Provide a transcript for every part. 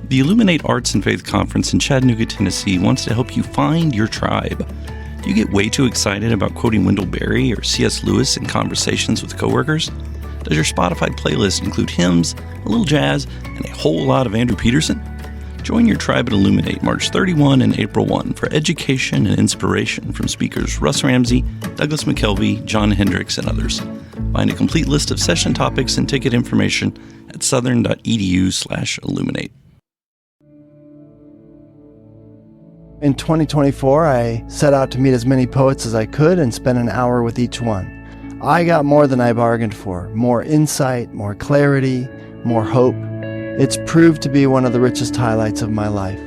The Illuminate Arts and Faith Conference in Chattanooga, Tennessee wants to help you find your tribe. Do you get way too excited about quoting Wendell Berry or C.S. Lewis in conversations with coworkers? Does your Spotify playlist include hymns, a little jazz, and a whole lot of Andrew Peterson? Join your tribe at Illuminate March 31 and April 1 for education and inspiration from speakers Russ Ramsey, Douglas McKelvey, John Hendricks, and others. Find a complete list of session topics and ticket information at southern.edu/illuminate. In 2024, I set out to meet as many poets as I could and spend an hour with each one. I got more than I bargained for, more insight, more clarity, more hope. It's proved to be one of the richest highlights of my life.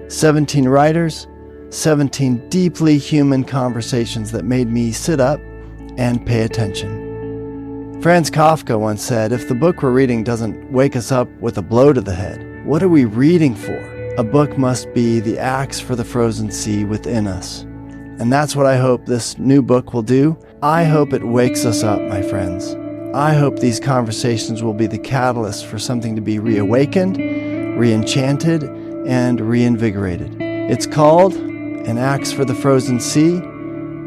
17 writers, 17 deeply human conversations that made me sit up and pay attention. Franz Kafka once said, if the book we're reading doesn't wake us up with a blow to the head, what are we reading for? A book must be the axe for the frozen sea within us. And that's what I hope this new book will do. I hope it wakes us up, my friends. I hope these conversations will be the catalyst for something to be reawakened, re-enchanted, and reinvigorated. It's called An Axe for the Frozen Sea,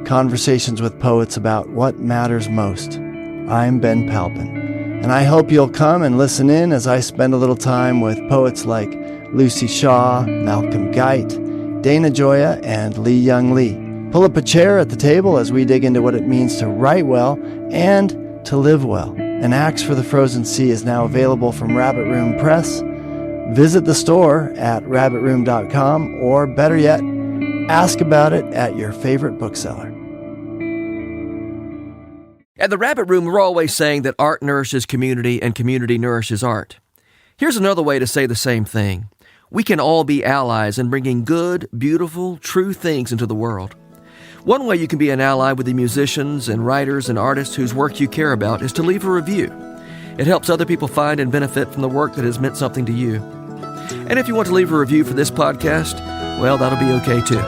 Conversations with Poets About What Matters Most. I'm Ben Palpin, and I hope you'll come and listen in as I spend a little time with poets like Lucy Shaw, Malcolm Guite, Dana Gioia, and Lee Young Lee. Pull up a chair at the table as we dig into what it means to write well and to live well. An Axe for the Frozen Sea is now available from Rabbit Room Press. Visit the store at rabbitroom.com, or better yet, ask about it at your favorite bookseller. At the Rabbit Room, we're always saying that art nourishes community and community nourishes art. Here's another way to say the same thing. We can all be allies in bringing good, beautiful, true things into the world. One way you can be an ally with the musicians and writers and artists whose work you care about is to leave a review. It helps other people find and benefit from the work that has meant something to you. And if you want to leave a review for this podcast, well, that'll be okay too.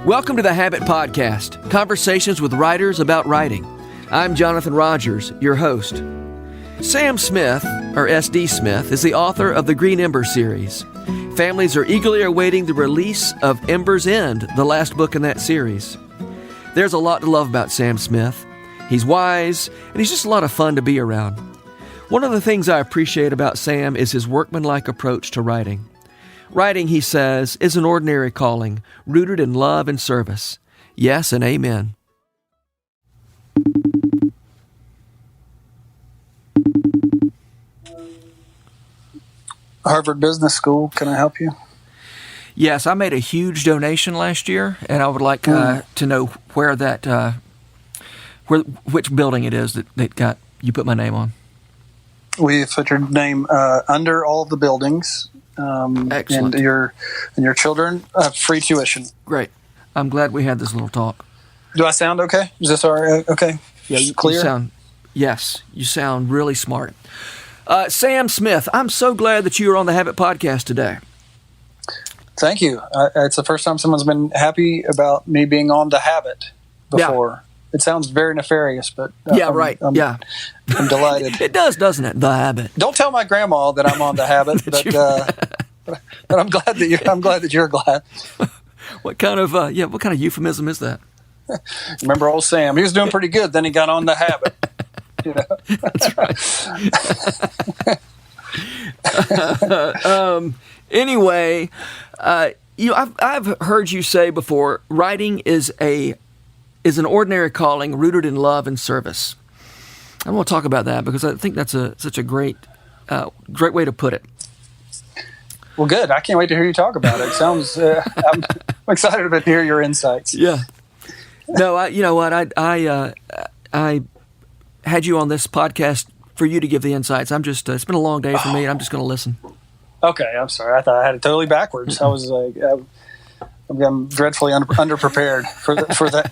Welcome to the Habit Podcast, conversations with writers about writing. I'm Jonathan Rogers, your host. Sam Smith, or S.D. Smith, is the author of the Green Ember series. Families are eagerly awaiting the release of Ember's End, the last book in that series. There's a lot to love about Sam Smith. He's wise, and he's just a lot of fun to be around. One of the things I appreciate about Sam is his workmanlike approach to writing. Writing, he says, is an ordinary calling, rooted in love and service. Yes and amen. Harvard Business School, can I help you? Yes, I made a huge donation last year, and I would like to know where that, which building it is that got you put my name on. We put your name under all the buildings. Excellent. And your children free tuition. Great. I'm glad we had this little talk. Do I sound okay? Is this all right? Okay. Yeah, you clear? You sound really smart. Sam Smith, I'm so glad that you are on the Habit Podcast today. Thank you. It's the first time someone's been happy about me being on the Habit before. Yeah. It sounds very nefarious, but I'm delighted. It does, doesn't it? The Habit. Don't tell my grandma that I'm on the Habit, but I'm glad that you're glad. What kind of euphemism is that? Remember old Sam? He was doing pretty good. Then he got on the Habit. You know? That's right. Anyway, I've heard you say before, writing is an ordinary calling rooted in love and service. I want to talk about that because I think that's such a great way to put it. Well, good. I can't wait to hear you talk about it. Sounds. I'm excited to hear your insights. Yeah. No, you know what? I had you on this podcast for you to give the insights. It's been a long day for me, and I'm just going to listen. Okay, I'm sorry. I thought I had it totally backwards. I was like, I'm dreadfully underprepared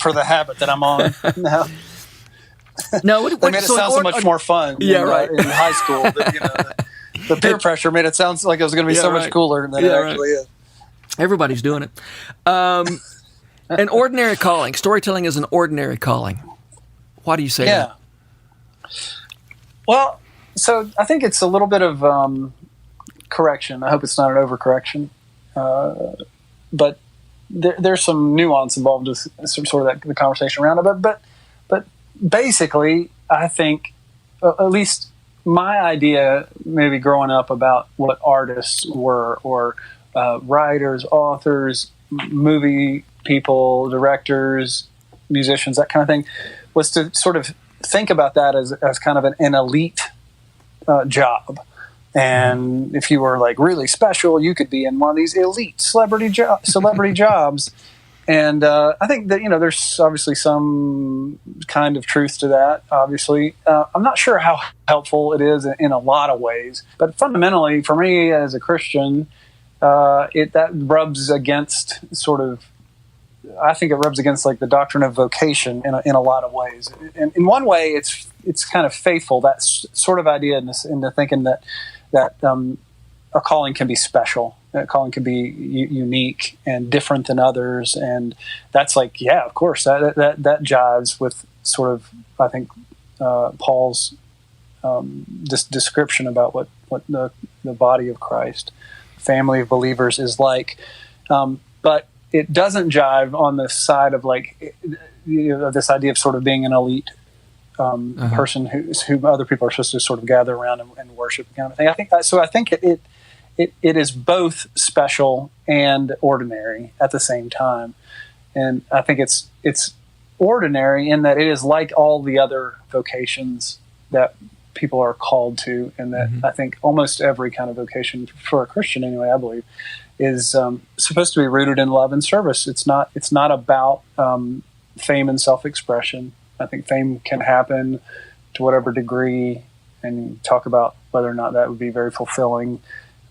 for the Habit that I'm on now. No, they made it sound so much more fun. Yeah, right. In high school, the peer pressure made it sound like it was going to be so much cooler than it actually is. Everybody's doing it. An ordinary calling. Storytelling is an ordinary calling. Why do you say that? Well, so I think it's a little bit of correction. I hope it's not an overcorrection. But there's some nuance involved with sort of the conversation around it. But basically, I think, at least my idea, maybe growing up, about what artists were, or writers, authors, movie people, directors, musicians, that kind of thing, was to sort of think about that as kind of an elite job. And if you were like really special, you could be in one of these elite celebrity jobs. And I think that, there's obviously some kind of truth to that, obviously. I'm not sure how helpful it is in a lot of ways. But fundamentally, for me as a Christian, that rubs against I think it rubs against like the doctrine of vocation in a lot of ways. And in one way, it's kind of faithful, that sort of idea into thinking that a calling can be special. A calling can be unique and different than others, and that's like, yeah, of course, that jives with sort of, I think, Paul's description about what the body of Christ, family of believers, is like. But it doesn't jive on the side of like this idea of sort of being an elite person who other people are supposed to sort of gather around and worship, kind of thing. I think it is both special and ordinary at the same time. And I think it's ordinary in that it is like all the other vocations that people are called to, and that I think almost every kind of vocation, for a Christian anyway, I believe, is supposed to be rooted in love and service. It's not about fame and self-expression. I think fame can happen to whatever degree, and talk about whether or not that would be very fulfilling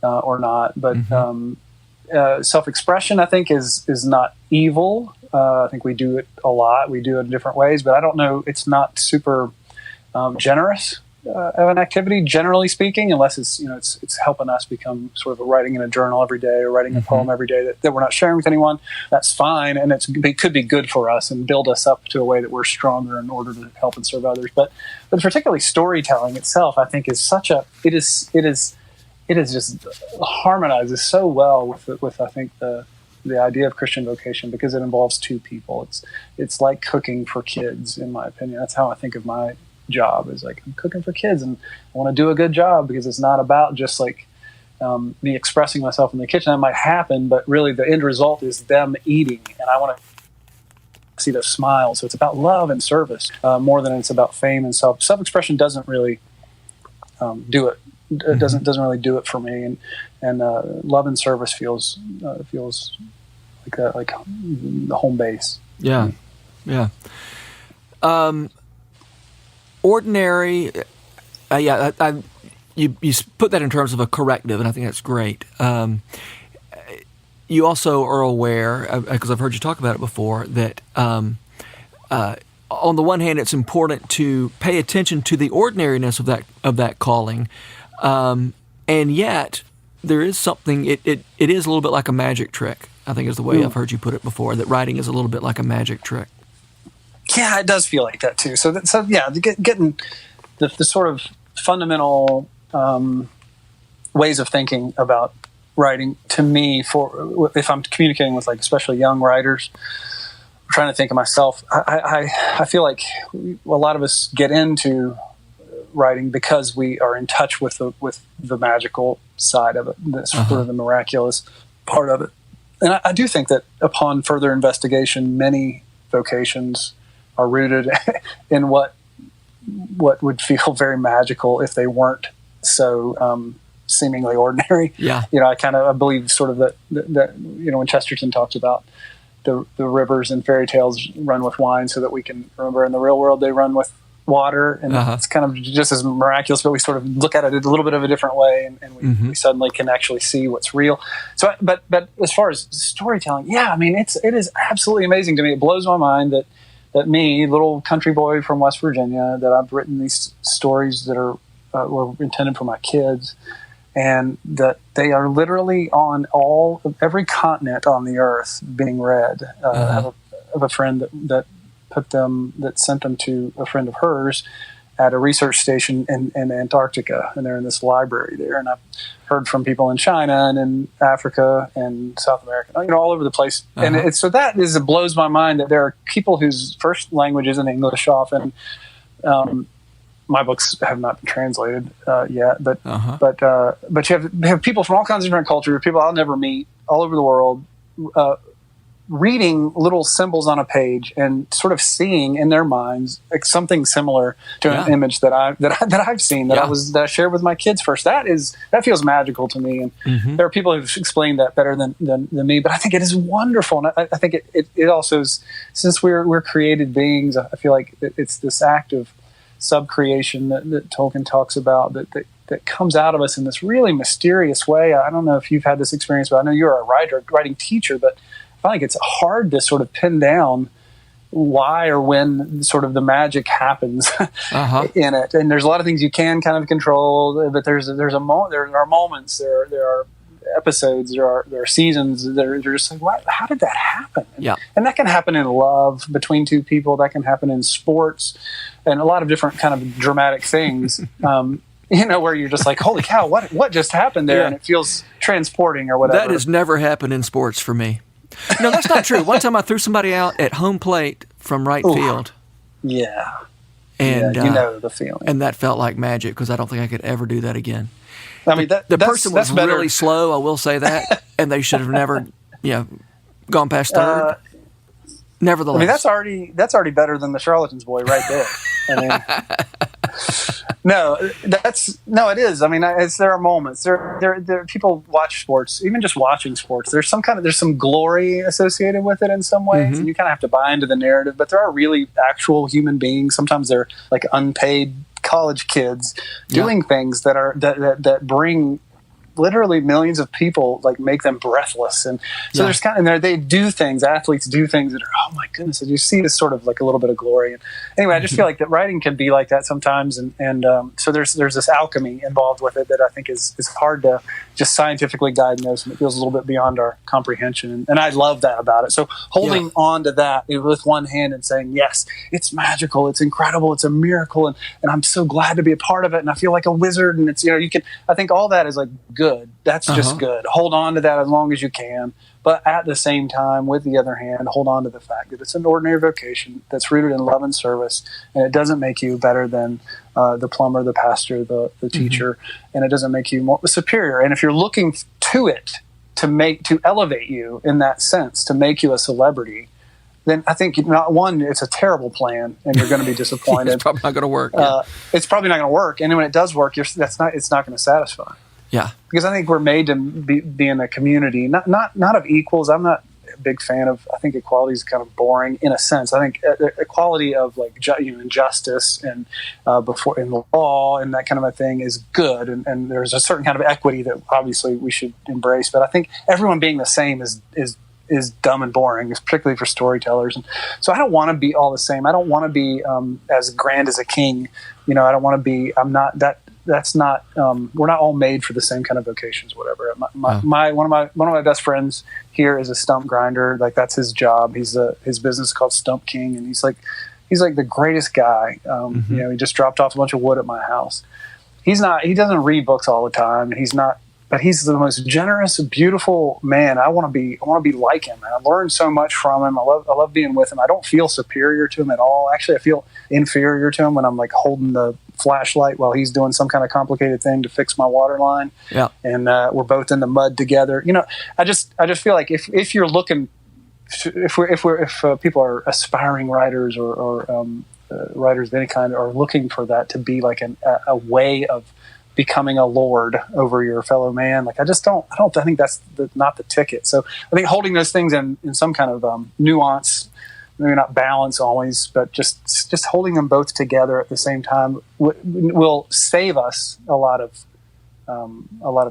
or not. But self-expression, I think, is not evil. I think we do it a lot. We do it in different ways, but I don't know. It's not super generous of an activity, generally speaking, unless it's helping us become sort of writing in a journal every day, or writing a poem every day that we're not sharing with anyone. That's fine, and it could be good for us and build us up to a way that we're stronger in order to help and serve others. But particularly storytelling itself, I think, is it is just harmonizes so well with I think the idea of Christian vocation, because it involves two people. It's like cooking for kids, in my opinion. That's how I think of my job, is like, I'm cooking for kids, and I want to do a good job, because it's not about just like me expressing myself in the kitchen. That might happen, but really the end result is them eating, and I want to see their smiles. So it's about love and service more than it's about fame and self-expression. Doesn't really do it. It doesn't really do it for me, and love and service feels like the home base. Yeah. Ordinary, you put that in terms of a corrective, and I think that's great. You also are aware, because I've heard you talk about it before, that on the one hand, it's important to pay attention to the ordinariness of that calling, and yet there is something. It is a little bit like a magic trick, I think, is the way I've heard you put it before. That writing is a little bit like a magic trick. Yeah, it does feel like that too. So yeah, getting the sort of fundamental ways of thinking about writing, to me, for if I'm communicating with, like, especially young writers, I'm trying to think of myself. I feel like a lot of us get into writing because we are in touch with the magical side of it, sort of the miraculous part of it. And I do think that upon further investigation, many vocations are rooted in what would feel very magical if they weren't so seemingly ordinary. Yeah. I believe sort of that when Chesterton talks about the rivers and fairy tales run with wine so that we can remember in the real world they run with water, and it's kind of just as miraculous, but we sort of look at it a little bit of a different way, and we suddenly can actually see what's real. So, but as far as storytelling, yeah, I mean, it is absolutely amazing to me. It blows my mind that me, little country boy from West Virginia, that I've written these stories that were intended for my kids, and that they are literally on every continent on the earth being read. I have of a friend that sent them to a friend of hers at a research station in Antarctica, and they're in this library there. And I've heard from people in China and in Africa and South America, all over the place. And it blows my mind that there are people whose first language isn't English often. My books have not been translated yet, but you have people from all kinds of different cultures, people I'll never meet, all over the world, reading little symbols on a page and sort of seeing in their minds like something similar to an image that I've seen that I shared with my kids first. That feels magical to me, and there are people who've explained that better than me. But I think it is wonderful, and I think it also is, since we're created beings. I feel like it's this act of subcreation that Tolkien talks about that comes out of us in this really mysterious way. I don't know if you've had this experience, but I know you're a writing teacher, but I find like it's hard to sort of pin down why or when sort of the magic happens in it. And there's a lot of things you can kind of control, but there are moments, there are episodes, there are seasons that are just like, what? How did that happen? And that can happen in love between two people. That can happen in sports and a lot of different kind of dramatic things. Where you're just like, holy cow, what just happened there? And it feels transporting or whatever. That has never happened in sports for me. No, that's not true. One time I threw somebody out at home plate from right field. Yeah. And you know the feeling. And that felt like magic, because I don't think I could ever do that again. I mean, the person was really slow, I will say that, and they should have never gone past third. Nevertheless. I mean, that's already better than the charlatan's boy right there. I mean, it is. I mean, there are moments. There people watch sports, even just watching sports. There's some glory associated with it in some ways, and you kind of have to buy into the narrative. But there are really actual human beings. Sometimes they're like unpaid college kids doing things that bring literally millions of people, like make them breathless. And so there's they do things, athletes do things that are, oh my goodness, and you see this sort of like a little bit of glory. And anyway, I just feel like that writing can be like that sometimes. And so there's this alchemy involved with it that I think is hard to just scientifically diagnose, and it feels a little bit beyond our comprehension. And I love that about it. So holding on to that with one hand and saying, yes, it's magical, it's incredible, it's a miracle. And I'm so glad to be a part of it. And I feel like a wizard. And it's, I think all that is like good. That's just good. Hold on to that as long as you can. But at the same time, with the other hand, hold on to the fact that it's an ordinary vocation that's rooted in love and service, and it doesn't make you better than the plumber, the pastor, the teacher, and it doesn't make you more superior. And if you're looking to it to elevate you in that sense, to make you a celebrity, then I think it's a terrible plan, and you're going to be disappointed. It's probably not going to work. It's probably not going to work, and when it does work, it's not going to satisfy. Yeah, because I think we're made to be in a community, not of equals. I'm not a big fan of. I think equality is kind of boring in a sense. I think equality of like justice and before in the law and that kind of a thing is good, and there's a certain kind of equity that obviously we should embrace. But I think everyone being the same is dumb and boring, particularly for storytellers. And so I don't want to be all the same. I don't want to be as grand as a king. I don't want to be. I'm not that. That's not. We're not all made for the same kind of vocations. Whatever. One of my best friends here is a stump grinder. Like that's his job. His business is called Stump King, and he's like the greatest guy. He just dropped off a bunch of wood at my house. He doesn't read books all the time. He's not. But he's the most generous, beautiful man. I want to be like him. And I learned so much from him. I love being with him. I don't feel superior to him at all. Actually, I feel inferior to him when I'm like holding the flashlight while he's doing some kind of complicated thing to fix my water line. Yeah. And we're both in the mud together. I just feel like if you're looking, if people are aspiring writers or writers of any kind are looking for that to be like a way of becoming a lord over your fellow man. Like I think that's not the ticket. So I think holding those things in some kind of nuance, maybe not balance always, but just holding them both together at the same time will save us a lot of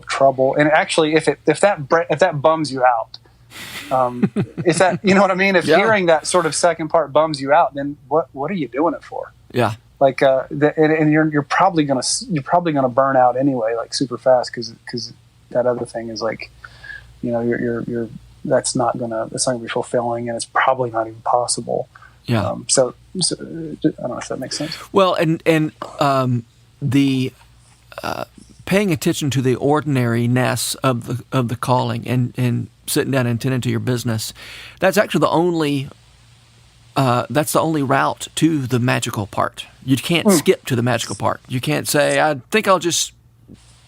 trouble. And actually, if that bums you out, if that, you know what I mean? If hearing that sort of second part bums you out, then what are you doing it for? Yeah. Like, and you're probably gonna burn out anyway, like super fast, because that other thing is like, you're that's not gonna be fulfilling, and it's probably not even possible. Yeah. So I don't know if that makes sense. Well, and the paying attention to the ordinariness of the calling and sitting down and tending to your business, that's actually the only route to the magical part. You can't skip to the magical part. You can't say, I think I'll just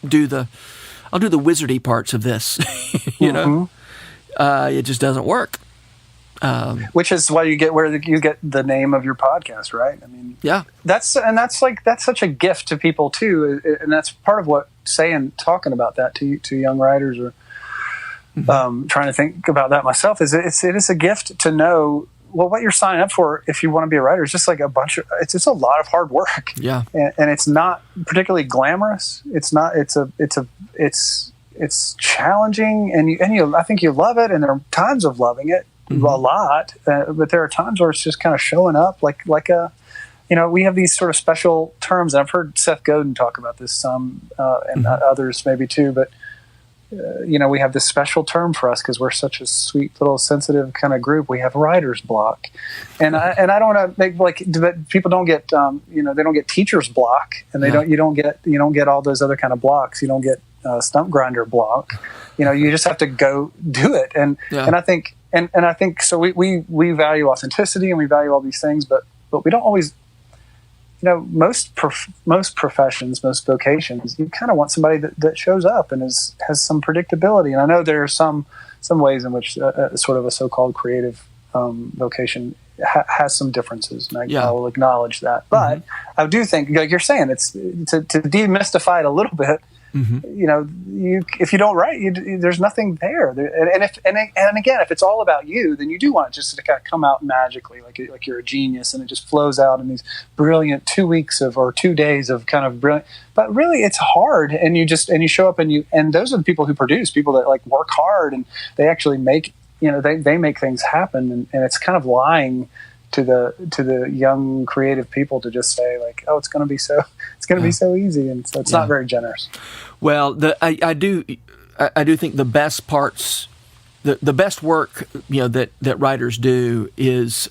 do the wizardy parts of this. You know, it just doesn't work. Which is why you get the name of your podcast, right? I mean, yeah, that's such a gift to people too, and that's part of what talking about that to young writers, or trying to think about that myself, is it is a gift to know, well, what you're signing up for if you want to be a writer is just like it's just a lot of hard work. Yeah, and it's not particularly glamorous. It's not. It's challenging, and I think you love it, and there are times of loving it. A lot, but there are times where it's just kind of showing up like we have these sort of special terms, and I've heard Seth Godin talk about this some, and others maybe too, but we have this special term for us because we're such a sweet little sensitive kind of group. We have writer's block, and I don't want to make but people don't get they don't get teacher's block, and you don't get all those other kind of blocks. You don't get stump grinder block. You just have to go do it, and I think. And I think so. We value authenticity, and we value all these things, but we don't always. Most professions, most vocations, you kind of want somebody that shows up and has some predictability. And I know there are some ways in which sort of a so-called creative vocation has some differences, and I will acknowledge that. But I do think, like you're saying, it's to demystify it a little bit. If you don't write, there's nothing there. And again, if it's all about you, then you do want it just to kind of come out magically, like you're a genius, and it just flows out in these brilliant 2 weeks or 2 days of kind of brilliant. But really, it's hard, and you show up, and those are the people who produce, people that like work hard, and they actually make they make things happen, and it's kind of lying to the young creative people to just say like, oh, it's going to be so easy, and so it's not very generous. Well, I do think the best parts, the best work that writers do is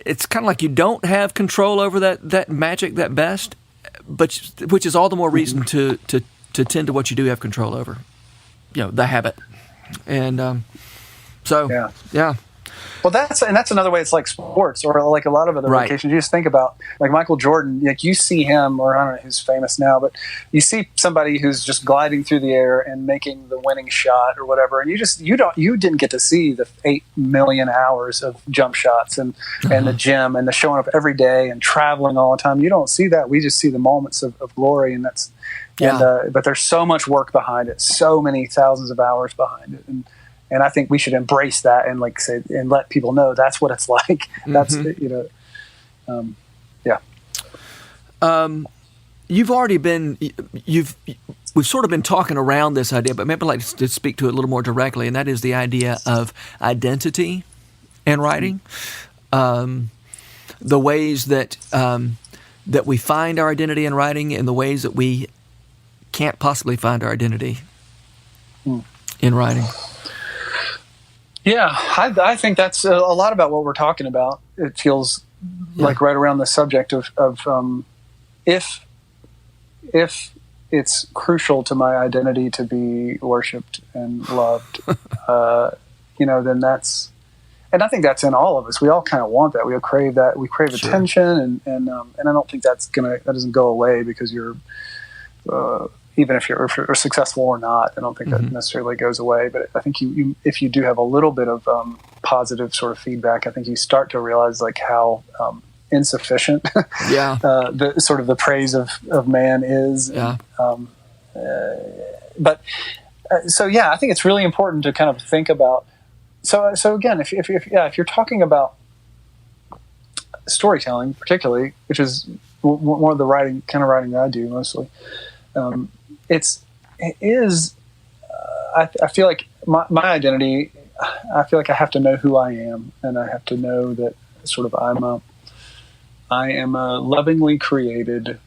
it's kind of like you don't have control over that magic, that best, but which is all the more reason to tend to what you do have control over, the habit, and yeah. Well, that's another way. It's like sports, or like a lot of other vocations. You just think about like Michael Jordan. Like you see him, or I don't know who's famous now, but you see somebody who's just gliding through the air and making the winning shot or whatever, and you didn't get to see the 8 million hours of jump shots and the gym and the showing up every day and traveling all the time. You don't see that. We just see the moments of glory, and that's but there's so much work behind it, so many thousands of hours behind it, and I think we should embrace that and like say and let people know that's what it's like. That's You've already been we've sort of been talking around this idea, but maybe I'd like to speak to it a little more directly, and that is the idea of identity in writing, the ways that we find our identity in writing, and the ways that we can't possibly find our identity in writing. Yeah, I think that's a lot about what we're talking about. It feels like right around the subject of if it's crucial to my identity to be worshipped and loved, then that's, and I think that's in all of us. We all kind of want that. We crave that. We crave attention, and I don't think that doesn't go away because you're. Even if you're successful or not, I don't think that necessarily goes away. But I think if you do have a little bit of positive sort of feedback, I think you start to realize like how insufficient the sort of the praise of man is. Yeah. I think it's really important to kind of think about. So again, if you're talking about storytelling, particularly, which is more of the writing that I do mostly. I feel like my identity, I feel like I have to know who I am, and I have to know that sort of I am a lovingly created,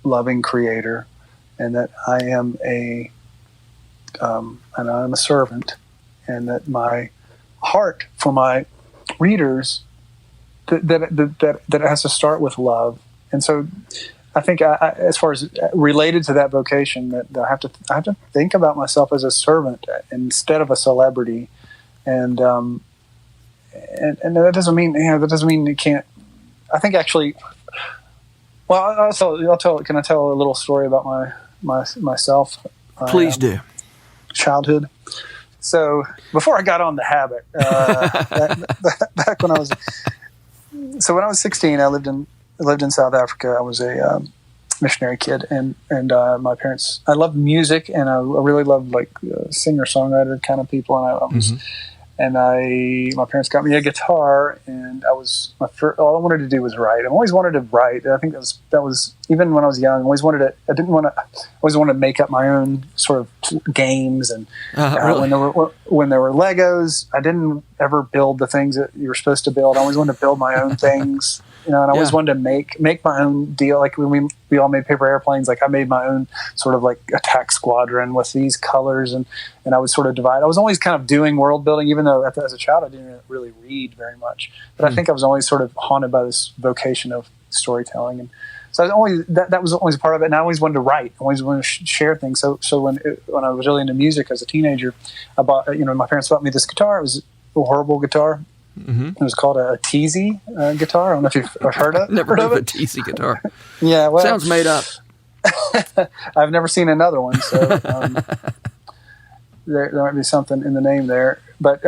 loving creator, and that I am and I'm a servant, and that my heart for my readers, that it has to start with love. And so I think as far as related to that vocation, that I have to think about myself as a servant instead of a celebrity. And that doesn't mean you can't. I think actually, well, I'll tell. Can I tell a little story about myself? Please do. Childhood. So before I got on the habit, back when I was 16, I lived in South Africa. I was a missionary kid, and my parents. I loved music, and I really loved like singer-songwriter kind of people, and I was. My parents got me a guitar, and all I wanted to do was write. I always wanted to write. I think that was even when I was young. I always wanted to make up my own sort of games. And really? when there were Legos, I didn't ever build the things that you were supposed to build. I always wanted to build my own things. And I always wanted to make my own deal. Like when we all made paper airplanes, like I made my own sort of like attack squadron with these colors, and I would sort of divide. I was always kind of doing world building, even though as a child I didn't really read very much. But I think I was always sort of haunted by this vocation of storytelling, and so I was always that was always a part of it. And I always wanted to write, I always wanted to share things. So when I was really into music as a teenager, I bought my parents bought me this guitar. It was a horrible guitar. Mm-hmm. It was called a Teasy guitar. I don't know if you've heard of it. Never heard of a Teasy guitar. Yeah, well, sounds made up. I've never seen another one, so there might be something in the name there. But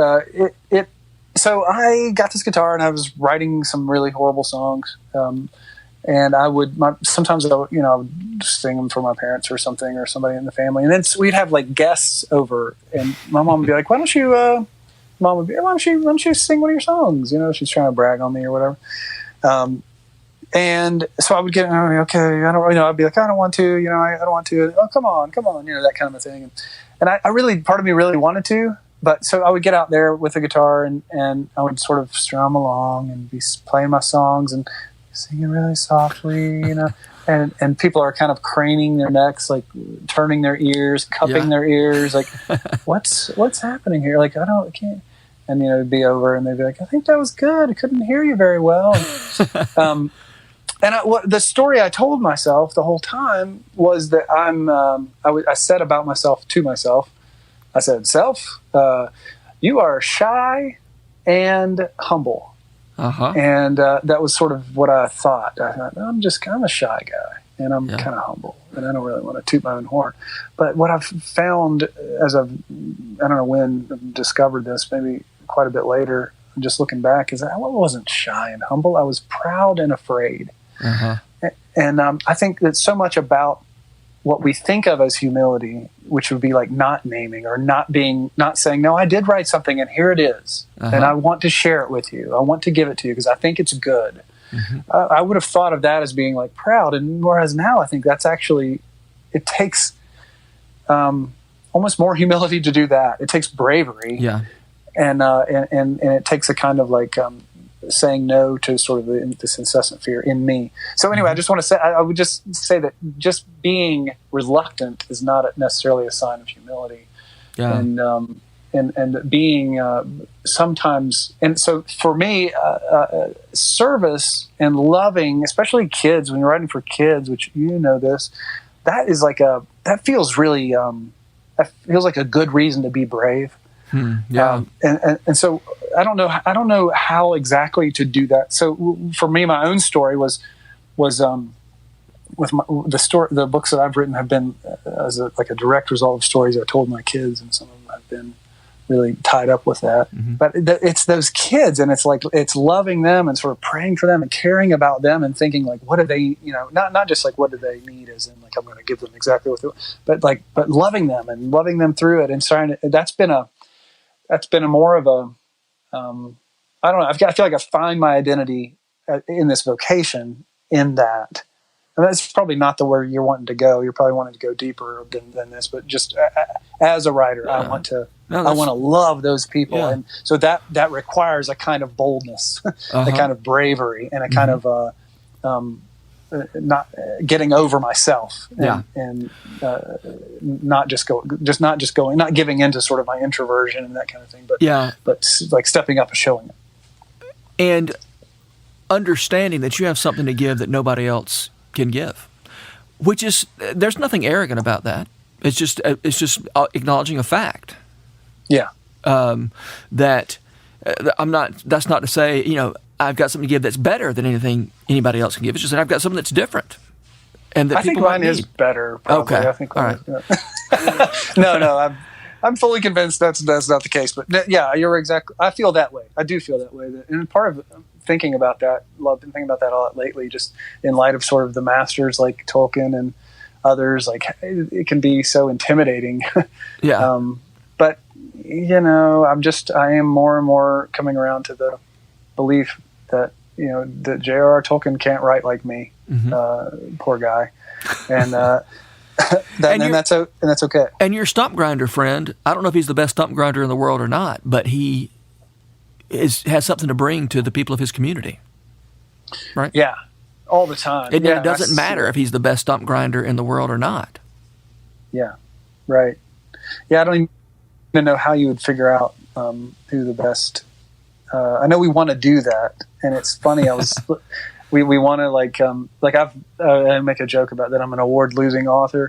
so I got this guitar, and I was writing some really horrible songs. And I would sometimes I would sing them for my parents or something, or somebody in the family, and then we'd have like guests over, and my mom would be like, "Why don't you?" Mom would be, why don't you sing one of your songs? She's trying to brag on me or whatever. And so I would get, okay, I'd be like, I don't want to, I don't want to. Oh, come on, that kind of a thing. And I really, part of me really wanted to, but so I would get out there with the guitar and I would sort of strum along and be playing my songs and singing really softly, And people are kind of craning their necks, like turning their ears, cupping their ears, like, what's happening here? Like, I can't. And it'd be over, and they'd be like, I think that was good. I couldn't hear you very well. The story I told myself the whole time was that I said about myself to myself, I said, "Self, you are shy and humble." Uh-huh. And that was sort of what I thought. I thought, I'm a shy guy, and I'm kind of humble, and I don't really want to toot my own horn. But what I've found I don't know when I discovered this, maybe quite a bit later, just looking back, is that I wasn't shy and humble. I was proud and afraid. Uh-huh. And I think that so much about what we think of as humility, which would be like not naming or not saying, no, I did write something and here it is. Uh-huh. And I want to share it with you. I want to give it to you because I think it's good. Mm-hmm. I would have thought of that as being like proud. And whereas now I think that's actually, it takes almost more humility to do that. It takes bravery. Yeah. And it takes a kind of like saying no to sort of this incessant fear in me. So anyway, I just want to say, I would just say that just being reluctant is not necessarily a sign of humility. Yeah. And being sometimes, and so for me, service and loving, especially kids, when you're writing for kids, which this, that is like that feels really, that feels like a good reason to be brave. Yeah. And so I don't know how exactly to do that. So for me, my own story was with the books that I've written have been as a direct result of stories I told my kids, and some of them have been really tied up with that. Mm-hmm. But it's those kids, and it's like it's loving them and sort of praying for them and caring about them and thinking like, what do they, not just like what do they need, as in like I'm going to give them exactly what they want, but loving them and loving them through it and trying to. That's been a more of a I don't know. I feel like I find my identity in this vocation in that. And that's probably not the where you're wanting to go. You're probably wanting to go deeper than this. But just as a writer, I want to love those people, and so that requires a kind of boldness, a kind of bravery, and a kind of not getting over myself, and, Yeah. and not giving into sort of my introversion and that kind of thing, but like stepping up and showing it. And understanding that you have something to give that nobody else can give, which is, there's nothing arrogant about that. It's just acknowledging a fact. Yeah. That that's not to say, I've got something to give that's better than anything anybody else can give. It's just that I've got something that's different. And that I think mine is better. Probably. Okay. I think. All right. No. I'm fully convinced that's not the case. But yeah, you're exactly. I feel that way. I do feel that way. And part of thinking about that, I've been thinking about that a lot lately, just in light of sort of the masters like Tolkien and others. Like, it can be so intimidating. Yeah. But I am more and more coming around to the belief that that J.R.R. Tolkien can't write like me. Mm-hmm. Poor guy, and that's okay. And your stump grinder friend, I don't know if he's the best stump grinder in the world or not, but he has something to bring to the people of his community, right? Yeah, all the time. It doesn't matter if he's the best stump grinder in the world or not. Yeah, right. Yeah, I don't even know how you would figure out who the best. I know we want to do that, and it's funny. We want to I make a joke about that. I'm an award-losing author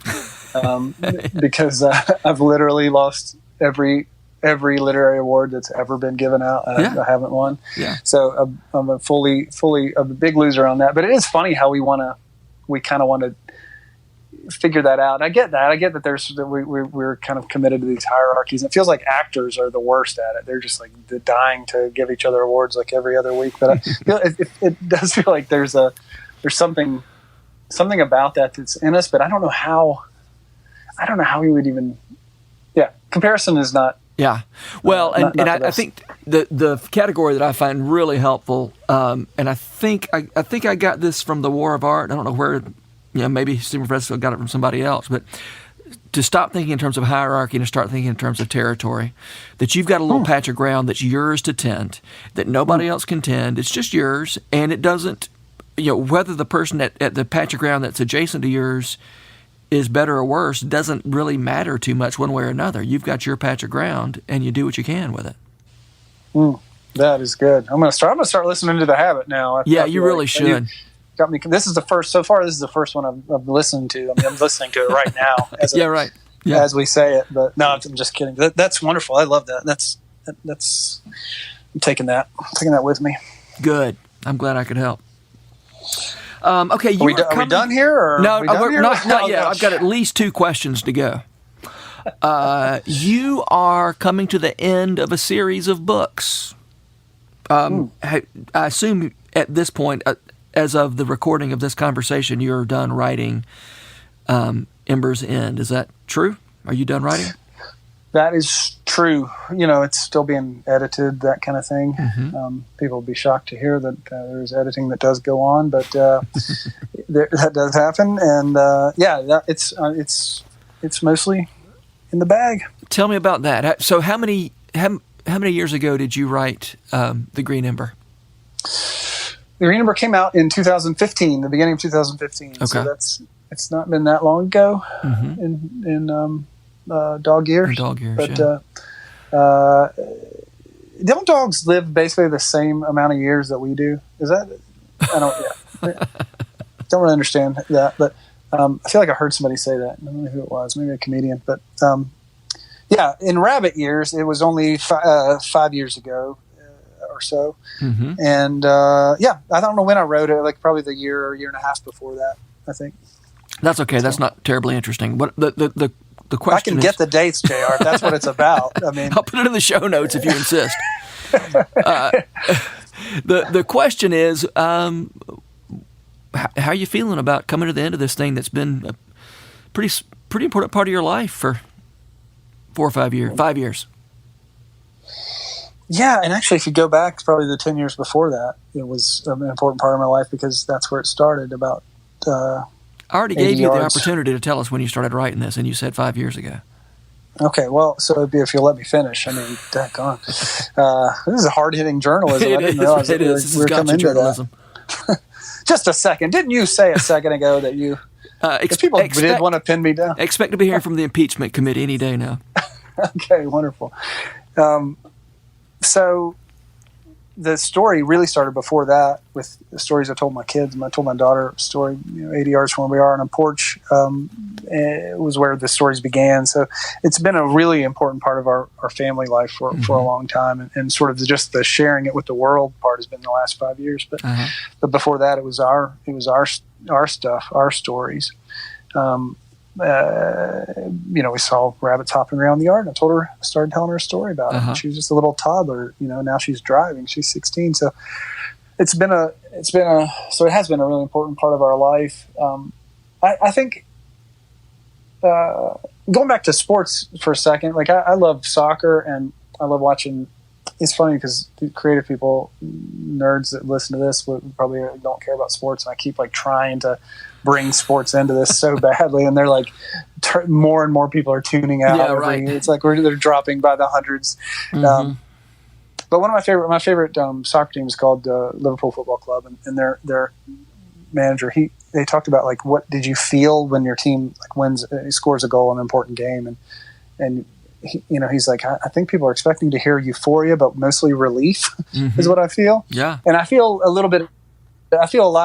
because I've literally lost every literary award that's ever been given out. I haven't won. Yeah. So I'm a big loser on that. But it is funny how we kind of want to figure that out. I get that we're kind of committed to these hierarchies. It feels like actors are the worst at it. They're just like dying to give each other awards like every other week. But I feel it does feel like there's something about that that's in us. But I don't know how we would even. Yeah, comparison is not. Yeah, well, I think the category that I find really helpful, and I think I got this from the War of Art. I don't know where. Maybe Stephen Fresco got it from somebody else, but to stop thinking in terms of hierarchy and to start thinking in terms of territory, that you've got a little patch of ground that's yours to tend, that nobody else can tend. It's just yours, and it doesn't, whether the person at the patch of ground that's adjacent to yours is better or worse doesn't really matter too much one way or another. You've got your patch of ground, and you do what you can with it. That is good. I'm gonna start listening to The Habit now. You really should. Got me. This is the first. So far, this is the first one I've listened to. I mean, I'm listening to it right now. As we say it. But no, I'm just kidding. That's wonderful. I love that. That's. I'm taking that with me. Good. I'm glad I could help. Okay, are we done here? Or no, not yet. No. I've got at least 2 questions to go. You are coming to the end of a series of books. I assume at this point. As of the recording of this conversation, you're done writing Ember's End. Is that true? Are you done writing? That is true. It's still being edited, that kind of thing. Mm-hmm. People will be shocked to hear that there's editing that does go on, but that does happen. And it's mostly in the bag. Tell me about that. So how many years ago did you write The Green Ember? The Green Ember came out in 2015, the beginning of 2015. Okay. So it's not been that long ago in dog years. In dog years, but don't dogs live basically the same amount of years that we do? Is that? I don't really understand that, but I feel like I heard somebody say that. I don't know who it was, maybe a comedian. But in rabbit years, it was only 5 years ago. Or so, and I don't know when I wrote it. Like probably the year or year and a half before that. I think that's okay. That's not terribly interesting. But the question I can get the dates, JR. If that's what it's about. I mean, I'll put it in the show notes if you insist. The question is, how are you feeling about coming to the end of this thing that's been a pretty important part of your life for 4 or 5 years? 5 years. Yeah, and actually, if you go back, probably the 10 years before that, it was an important part of my life because that's where it started. About I already gave you the opportunity to tell us when you started writing this, and you said 5 years ago. Okay, well, so it'd be if you'll let me finish. I mean, daggone. This is a hard-hitting journalism. I didn't realize it is. This is gotcha journalism. Just a second. Didn't you say a second ago that you... if people did want to pin me down. Expect to be hearing from the impeachment committee any day now. Okay, wonderful. So the story really started before that with the stories I told my kids. I told my daughter a story, 80 yards from where we are on a porch. It was where the stories began. So it's been a really important part of our family life for a long time. And sort of just the sharing it with the world part has been the last 5 years. But before that, it was our stuff, our stories. We saw rabbits hopping around the yard, and I started telling her a story about it. And she was just a little toddler, now she's driving, she's 16. So it has been a really important part of our life. I think, going back to sports for a second, like I love soccer and I love watching. It's funny because the creative people, nerds that listen to this probably don't care about sports. And I keep like trying to bring sports into this so badly. And they're like, more and more people are tuning out. Yeah, right. It's like they're dropping by the hundreds. But one of my favorite soccer team is called Liverpool Football Club. And their manager, they talked about like, what did you feel when your team like scores a goal in an important game? And he's like, I think people are expecting to hear euphoria, but mostly relief is what I feel. Yeah. And I feel a lot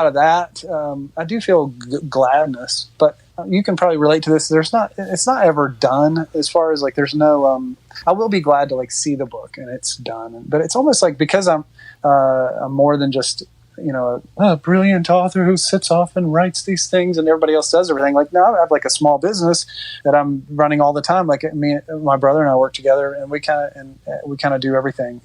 of that. I do feel gladness, but you can probably relate to this. It's not ever done as far as like, there's no, I will be glad to like see the book and it's done. But it's almost like, because I'm more than just, a brilliant author who sits off and writes these things and everybody else does everything. Like, now I have like a small business that I'm running all the time. Like my brother and I work together, and we kind of do everything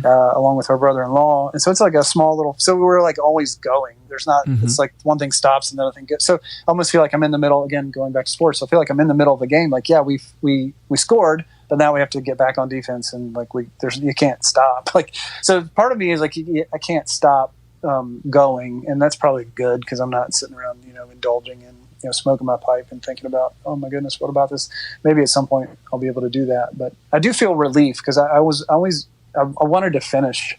along with our brother-in-law. And so it's like a small little. So we're like always going. There's not. It's like one thing stops and the other thing gets. So I almost feel like I'm in the middle again. Going back to sports, I feel like I'm in the middle of the game. Like, yeah, we scored, but now we have to get back on defense, and like you can't stop. Like, so part of me is like, I can't stop going, and that's probably good because I'm not sitting around indulging in smoking my pipe and thinking about, oh my goodness, what about this? Maybe at some point I'll be able to do that. But I do feel relief because I wanted to finish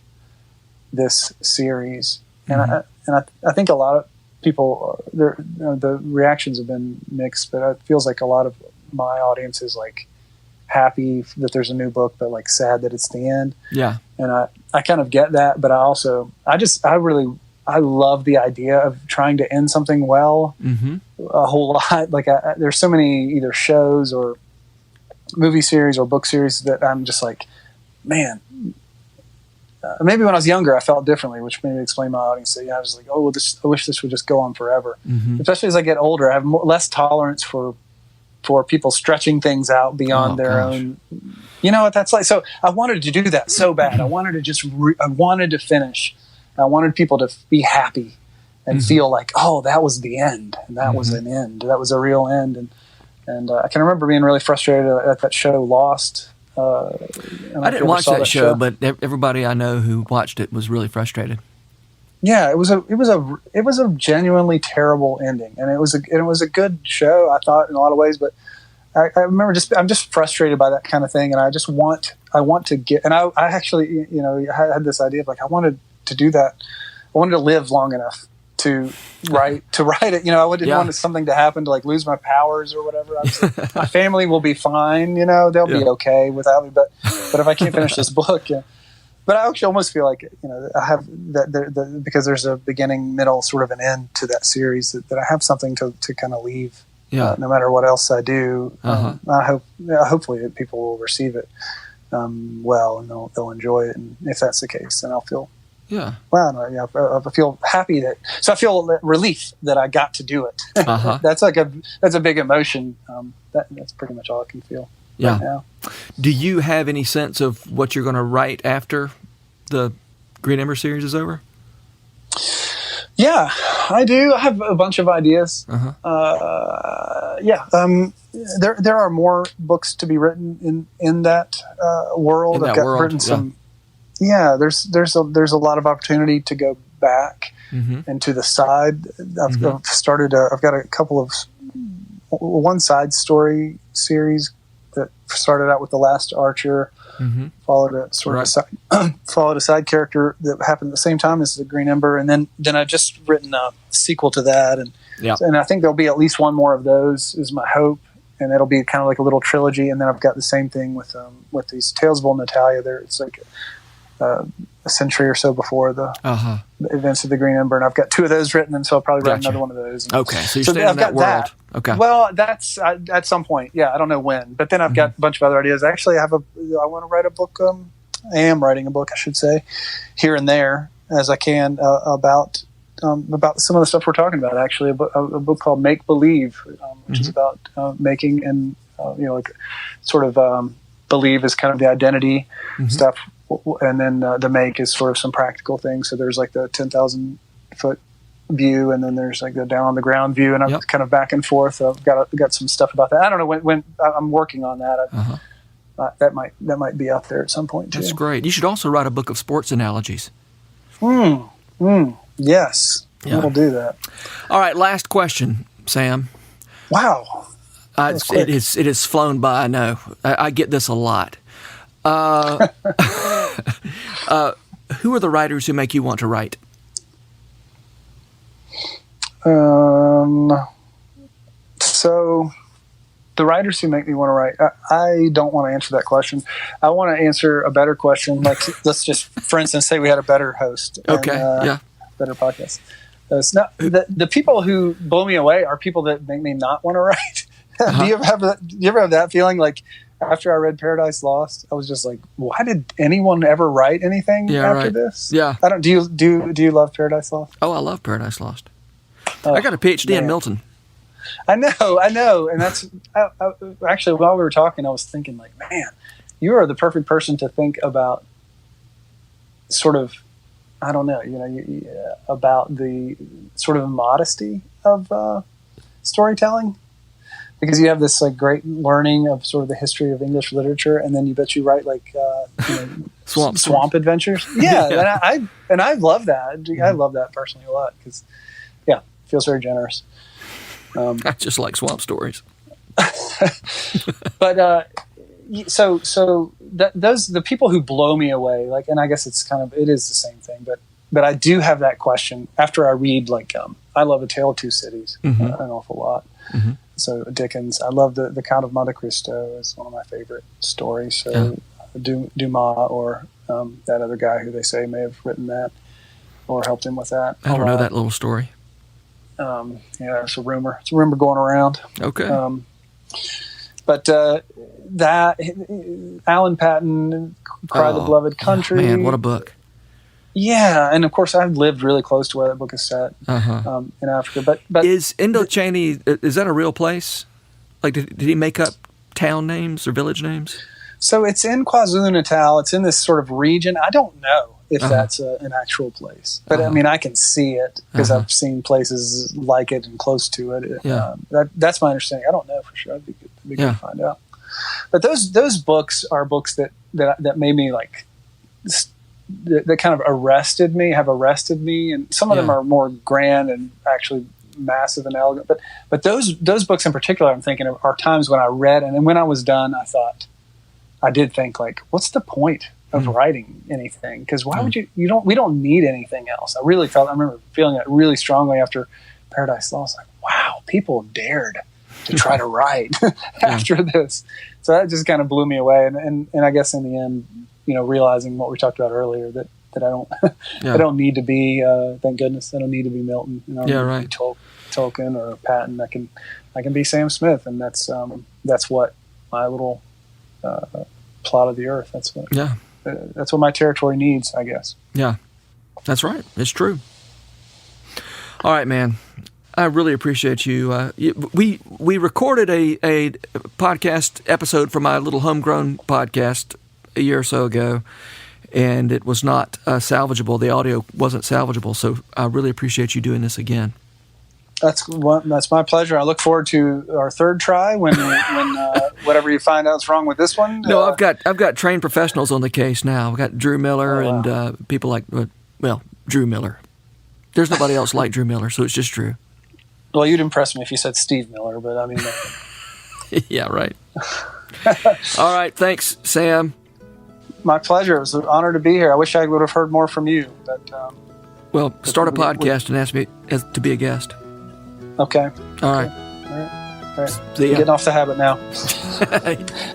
this series, and I think a lot of people the reactions have been mixed, but it feels like a lot of my audience is like happy that there's a new book, but like sad that it's the end. Yeah. And I kind of get that, but I love the idea of trying to end something well a whole lot. Like there's so many either shows or movie series or book series that I'm just like, man, maybe when I was younger, I felt differently, which maybe explain my audience. So, I was like, oh, I wish this would just go on forever. Especially as I get older, I have less tolerance for people stretching things out beyond their own. You know what that's like? So I wanted to do that so bad. I wanted to I wanted to finish. I wanted people to be happy and feel like, oh, that was the end. And that was an end. That was a real end. And I can remember being really frustrated at that show, Lost. I didn't watch that show, but everybody I know who watched it was really frustrated. Yeah, it was a genuinely terrible ending, and it was a good show, I thought, in a lot of ways. But I remember I'm just frustrated by that kind of thing, and I want to get. And I actually, I had this idea of like I wanted to do that. I wanted to live long enough to write it. I didn't want something to happen to like lose my powers or whatever. I was like, my family will be fine. They'll be okay without me. But if I can't finish this book, yeah. But I actually almost feel like, I have that because there's a beginning, middle, sort of an end to that series that I have something to kind of leave, no matter what else I do. Hopefully people will receive it well and they'll enjoy it. And if that's the case, then I'll feel, I feel happy so I feel relief that I got to do it. That's a big emotion. That's pretty much all I can feel. Yeah. Right now. Do you have any sense of what you're going to write after the Green Ember series is over? Yeah, I do. I have a bunch of ideas. There are more books to be written in that world. I've written some. Yeah, there's a lot of opportunity to go back and to the side. I've got a couple of one side story series that started out with The Last Archer, Followed a sort of a side, followed a side character that happened at the same time as the Green Ember, and then I've just written a sequel to that, and I think there'll be at least one more of those is my hope, and it'll be kind of like a little trilogy. And then I've got the same thing with these Tales of Old Natalia. There, it's like a century or so before the events of the Green Ember, and I've got 2 of those written, and so I'll probably write another one of those. Okay, so you're staying in that world. That. Okay. Well, that's at some point. Yeah, I don't know when, but then I've got a bunch of other ideas. Actually, I want to write a book. I am writing a book, I should say, here and there as I can about some of the stuff we're talking about. Actually, a book called Make Believe, which is about making and like sort of believe is kind of the identity stuff. And then the make is sort of some practical things. So there's like the 10,000 foot view, and then there's like the down on the ground view, and I'm kind of back and forth. I've got some stuff about that. I don't know when I'm working on that. That might be out there at some point too. That's great. You should also write a book of sports analogies. Yes, we'll do that. All right, last question, Sam. Wow, it has flown by. I know. I get this a lot. Who are the writers who make you want to write? So the writers who make me want to write, I don't want to answer that question. I want to answer a better question. Like, let's just, for instance, say we had a better host. Okay. Better podcast. The people who blow me away are people that make me not want to write. Do you ever have that feeling? Like, after I read Paradise Lost, I was just like, why did anyone ever write anything after this? Yeah. I don't. Do you love Paradise Lost? Oh, I love Paradise Lost. I got a PhD in Milton. I know, and that's actually while we were talking, I was thinking like, man, you are the perfect person to think about. Sort of, I don't know, about the sort of modesty of storytelling. Because you have this like great learning of sort of the history of English literature, and then you write like swamp adventures. Yeah, and I love that. I love that personally a lot because it feels very generous. I just like swamp stories. But those the people who blow me away, like, and I guess it is the same thing, but I do have that question after I read like I love A Tale of Two Cities an awful lot. So Dickens, I love the Count of Monte Cristo is one of my favorite stories. So Dumas or that other guy who they say may have written that or helped him with that. I don't know that little story. It's a rumor. It's a rumor going around. Okay. But that Alan Patton, Cry the Beloved Country. Man, what a book. Yeah, and of course I've lived really close to where that book is set in Africa. But is Indochaney, is that a real place? Like, did he make up town names or village names? So it's in KwaZulu-Natal. It's in this sort of region. I don't know if that's an actual place, but I mean I can see it because I've seen places like it and close to it. That's my understanding. I don't know for sure. It'd be good to find out. But those books are books that made me like. That kind of have arrested me, and some of them are more grand and actually massive and elegant. But those books in particular, I'm thinking of, are times when I read, and then when I was done, I did think like, what's the point of writing anything? Because why would we don't need anything else. I remember feeling that really strongly after Paradise Lost. Like, wow, people dared to try to write after this. So that just kind of blew me away, and I guess in the end. Realizing what we talked about earlier, that I don't, I don't need to be. Thank goodness, I don't need to be Milton. I don't need to be Tolkien or Patton. I can be Sam Smith, and that's what my little plot of the earth. That's what my territory needs, I guess. Yeah, that's right. It's true. All right, man. I really appreciate you. We recorded a podcast episode for my little homegrown podcast a year or so ago, and it was not salvageable. The audio wasn't salvageable, so I really appreciate you doing this again. That's my pleasure. I look forward to our third try when whatever you find out is wrong with this one. No, I've got trained professionals on the case now. I've got Drew Miller and people like Drew Miller. There's nobody else like Drew Miller, so it's just Drew. Well, you'd impress me if you said Steve Miller, but I mean. Yeah, right. All right, thanks, Sam. My pleasure. It was an honor to be here. I wish I would have heard more from you. But well, start a podcast and ask me to be a guest. Okay. All right. All right. Getting off the habit now.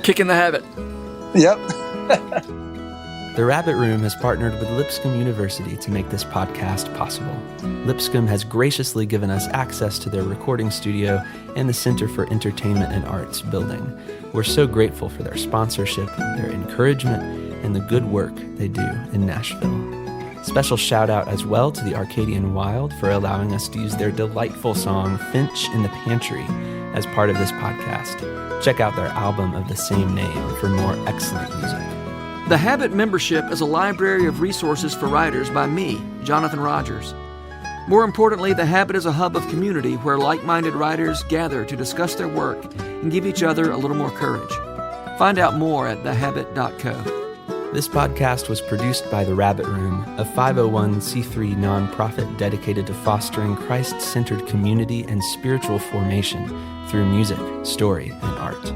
Kicking the habit. Yep. The Rabbit Room has partnered with Lipscomb University to make this podcast possible. Lipscomb has graciously given us access to their recording studio and the Center for Entertainment and Arts building. We're so grateful for their sponsorship, their encouragement, and the good work they do in Nashville. Special shout out as well to the Arcadian Wild for allowing us to use their delightful song Finch in the Pantry as part of this podcast. Check out their album of the same name for more excellent music. The Habit membership is a library of resources for writers by me, Jonathan Rogers. More importantly, The Habit is a hub of community where like-minded writers gather to discuss their work and give each other a little more courage. Find out more at thehabit.co. This podcast was produced by The Rabbit Room, a 501c3 nonprofit dedicated to fostering Christ-centered community and spiritual formation through music, story, and art.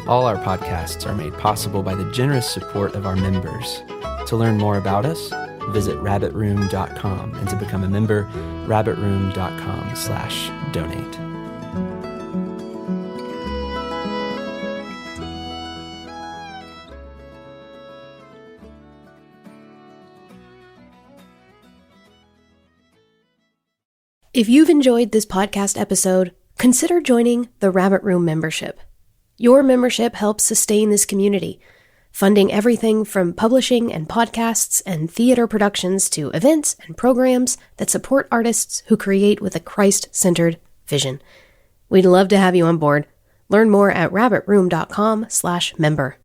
All our podcasts are made possible by the generous support of our members. To learn more about us, visit rabbitroom.com, and to become a member, rabbitroom.com/donate. If you've enjoyed this podcast episode, consider joining the Rabbit Room membership. Your membership helps sustain this community, funding everything from publishing and podcasts and theater productions to events and programs that support artists who create with a Christ-centered vision. We'd love to have you on board. Learn more at rabbitroom.com/member.